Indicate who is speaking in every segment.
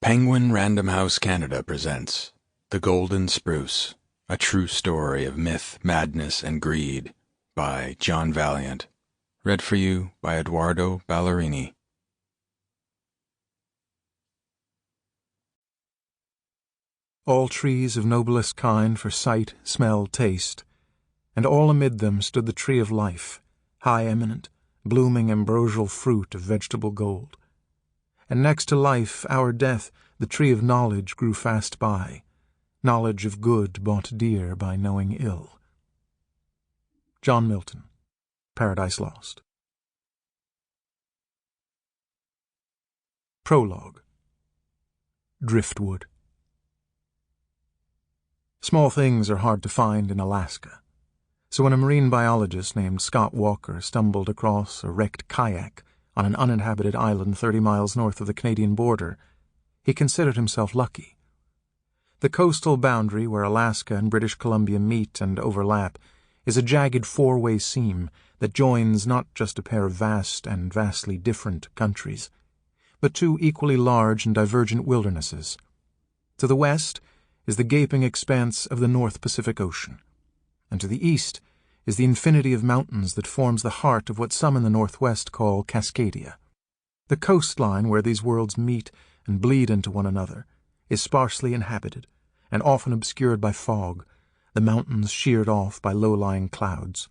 Speaker 1: Penguin Random House Canada presents The Golden Spruce, a true story of myth, madness, and greed, by John Vaillant. Read for you by Edoardo Ballerini.
Speaker 2: All trees of noblest kind for sight, smell, taste, and all amid them stood the tree of life, high eminent, blooming ambrosial fruit of vegetable gold. And next to life, our death, the tree of knowledge grew fast by, knowledge of good bought dear by knowing ill. John Milton, Paradise Lost. Prologue. Driftwood. Small things are hard to find in Alaska, so when a marine biologist named Scott Walker stumbled across a wrecked kayak on an uninhabited island 30 miles north of the Canadian border, he considered himself lucky. The coastal boundary where Alaska and British Columbia meet and overlap is a jagged four-way seam that joins not just a pair of vast and vastly different countries, but two equally large and divergent wildernesses. To the west is the gaping expanse of the North Pacific Ocean, and to the east is the infinity of mountains that forms the heart of what some in the northwest call Cascadia. The coastline where these worlds meet and bleed into one another is sparsely inhabited and often obscured by fog, the mountains sheared off by low-lying clouds.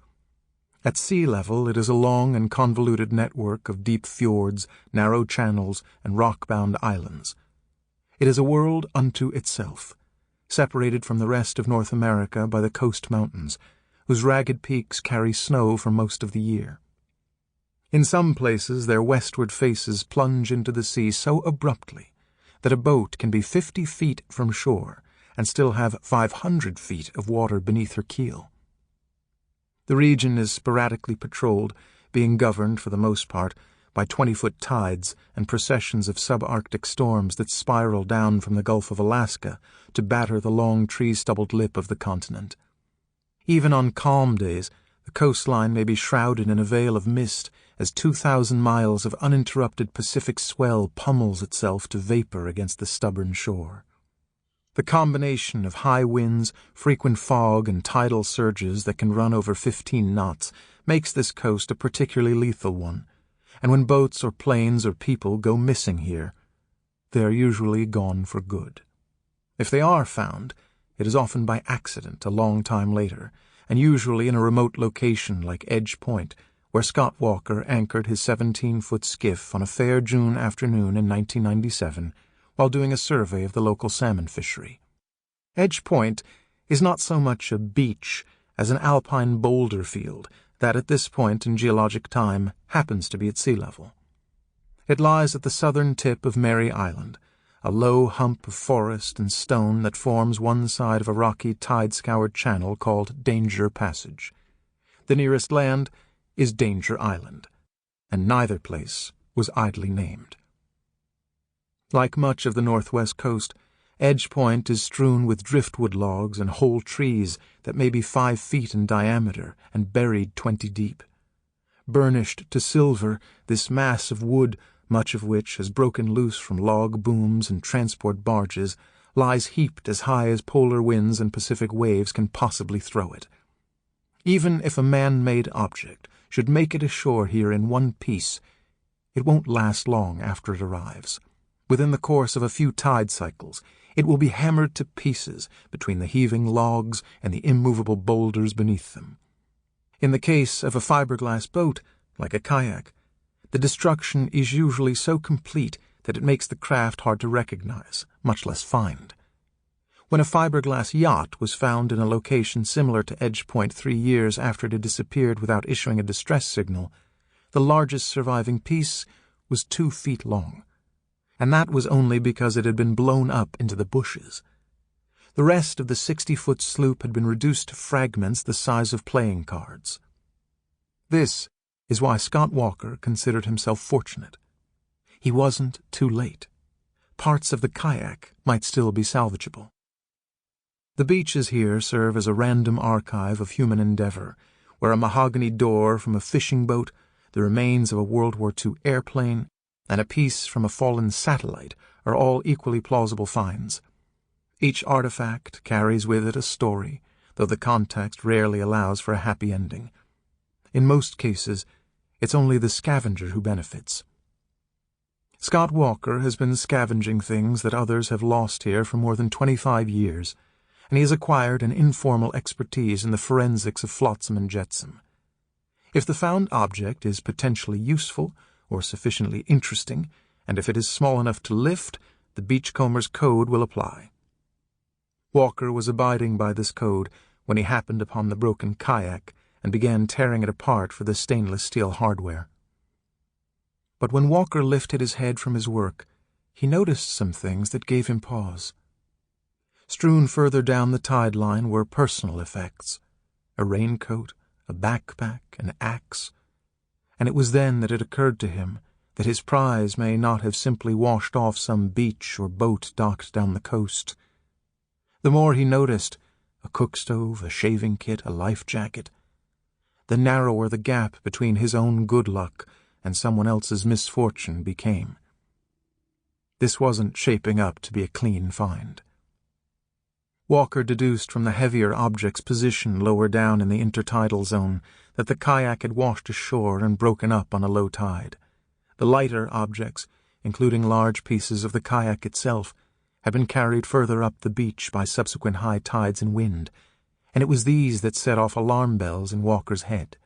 Speaker 2: At sea level it is a long and convoluted network of deep fjords, narrow channels, and rock-bound islands. It is a world unto itself, separated from the rest of North America by the coast mountains, whose ragged peaks carry snow for most of the year. In some places their westward faces plunge into the sea so abruptly that a boat can be 50 feet from shore and still have 500 feet of water beneath her keel. The region is sporadically patrolled, being governed, for the most part, by 20-foot tides and processions of subarctic storms that spiral down from the Gulf of Alaska to batter the long tree-stubbled lip of the continent. Even on calm days, the coastline may be shrouded in a veil of mist as 2,000 miles of uninterrupted Pacific swell pummels itself to vapor against the stubborn shore. The combination of high winds, frequent fog, and tidal surges that can run over 15 knots makes this coast a particularly lethal one, and when boats or planes or people go missing here, they are usually gone for good. If they are found, it is often by accident a long time later, and usually in a remote location like Edge Point, where Scott Walker anchored his 17-foot skiff on a fair June afternoon in 1997 while doing a survey of the local salmon fishery. Edge Point is not so much a beach as an alpine boulder field that at this point in geologic time happens to be at sea level. It lies at the southern tip of Mary Island, a low hump of forest and stone that forms one side of a rocky tide-scoured channel called Danger Passage. The nearest land is Danger Island, and neither place was idly named. Like much of the northwest coast, Edge Point is strewn with driftwood logs and whole trees that may be 5 feet in diameter and buried 20 deep. Burnished to silver, this mass of wood, much of which has broken loose from log booms and transport barges, lies heaped as high as polar winds and Pacific waves can possibly throw it. Even if a man-made object should make it ashore here in one piece, it won't last long after it arrives. Within the course of a few tide cycles, it will be hammered to pieces between the heaving logs and the immovable boulders beneath them. In the case of a fiberglass boat, like a kayak, the destruction is usually so complete that it makes the craft hard to recognize, much less find. When a fiberglass yacht was found in a location similar to Edge Point 3 years after it had disappeared without issuing a distress signal, the largest surviving piece was 2 feet long, and that was only because it had been blown up into the bushes. The rest of the 60-foot sloop had been reduced to fragments the size of playing cards. This is why Scott Walker considered himself fortunate. He wasn't too late. Parts of the kayak might still be salvageable. The beaches here serve as a random archive of human endeavor, where a mahogany door from a fishing boat, the remains of a World War II airplane, and a piece from a fallen satellite are all equally plausible finds. Each artifact carries with it a story, though the context rarely allows for a happy ending. In most cases, it's only the scavenger who benefits. Scott Walker has been scavenging things that others have lost here for more than 25 years, and he has acquired an informal expertise in the forensics of flotsam and jetsam. If the found object is potentially useful or sufficiently interesting, and if it is small enough to lift, the beachcomber's code will apply. Walker was abiding by this code when he happened upon the broken kayak and began tearing it apart for the stainless steel hardware. But when Walker lifted his head from his work, he noticed some things that gave him pause. Strewn further down the tide line were personal effects: a raincoat, a backpack, an axe, and it was then that it occurred to him that his prize may not have simply washed off some beach or boat docked down the coast. The more he noticed, a cook stove, a shaving kit, a life jacket, the narrower the gap between his own good luck and someone else's misfortune became. This wasn't shaping up to be a clean find. Walker deduced from the heavier object's position lower down in the intertidal zone that the kayak had washed ashore and broken up on a low tide. The lighter objects, including large pieces of the kayak itself, had been carried further up the beach by subsequent high tides and wind, and it was these that set off alarm bells in Walker's head.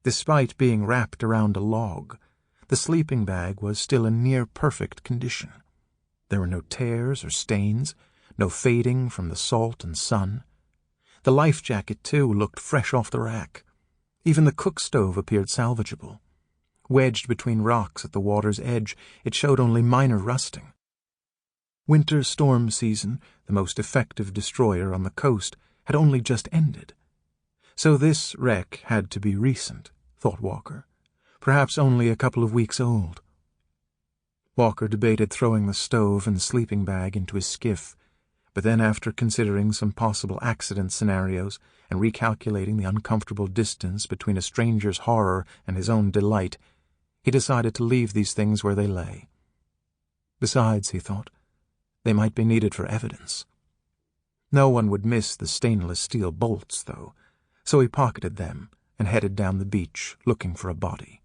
Speaker 2: Despite being wrapped around a log, the sleeping bag was still in near-perfect condition. There were no tears or stains, no fading from the salt and sun. The life jacket, too, looked fresh off the rack. Even the cook stove appeared salvageable. Wedged between rocks at the water's edge, it showed only minor rusting. Winter storm season, the most effective destroyer on the coast, had only just ended. So this wreck had to be recent, thought Walker, perhaps only a couple of weeks old. Walker debated throwing the stove and sleeping bag into his skiff, but then after considering some possible accident scenarios and recalculating the uncomfortable distance between a stranger's horror and his own delight, he decided to leave these things where they lay. Besides, he thought, they might be needed for evidence. No one would miss the stainless steel bolts, though, so he pocketed them and headed down the beach looking for a body.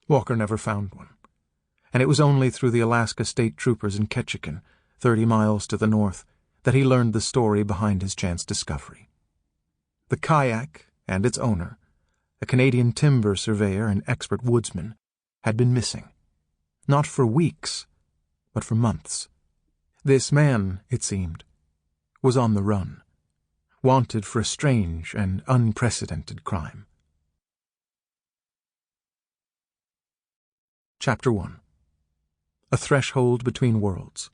Speaker 2: Walker never found one, and it was only through the Alaska State Troopers in Ketchikan, 30 miles to the north, that he learned the story behind his chance discovery. The kayak and its owner, a Canadian timber surveyor and expert woodsman, had been missing, not for weeks, but for months. This man, it seemed, was on the run, wanted for a strange and unprecedented crime. Chapter 1. A Threshold Between Worlds.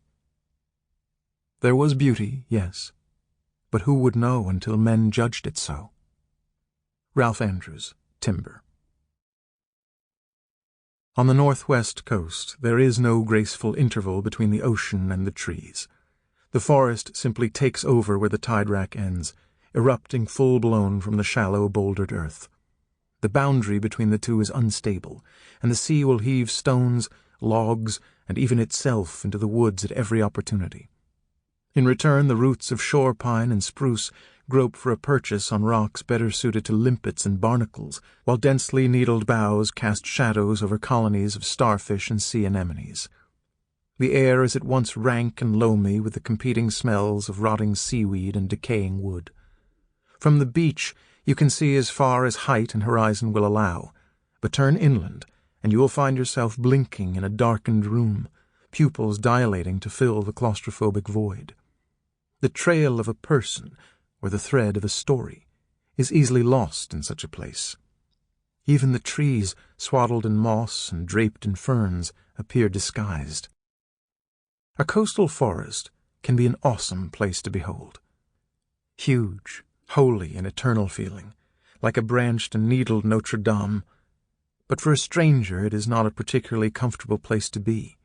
Speaker 2: There was beauty, yes, but who would know until men judged it so? Ralph Andrews, Timber. On the northwest coast, there is no graceful interval between the ocean and the trees. The forest simply takes over where the tide rack ends, erupting full-blown from the shallow, bouldered earth. The boundary between the two is unstable, and the sea will heave stones, logs, and even itself into the woods at every opportunity. In return, the roots of shore pine and spruce grope for a purchase on rocks better suited to limpets and barnacles, while densely needled boughs cast shadows over colonies of starfish and sea anemones. The air is at once rank and loamy with the competing smells of rotting seaweed and decaying wood. From the beach you can see as far as height and horizon will allow, but turn inland, and you will find yourself blinking in a darkened room, pupils dilating to fill the claustrophobic void. The trail of a person, or the thread of a story, is easily lost in such a place. Even the trees, swaddled in moss and draped in ferns, appear disguised. A coastal forest can be an awesome place to behold. Huge, holy and eternal feeling, like a branched and needled Notre Dame, but for a stranger it is not a particularly comfortable place to be.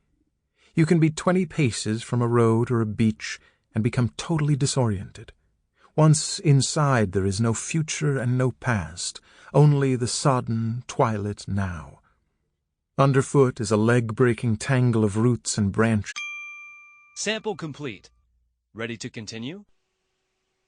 Speaker 2: You can be 20 paces from a road or a beach and become totally disoriented. Once inside there is no future and no past, only the sodden, twilit now. Underfoot is a leg-breaking tangle of roots and branches.
Speaker 3: Sample complete. Ready to continue?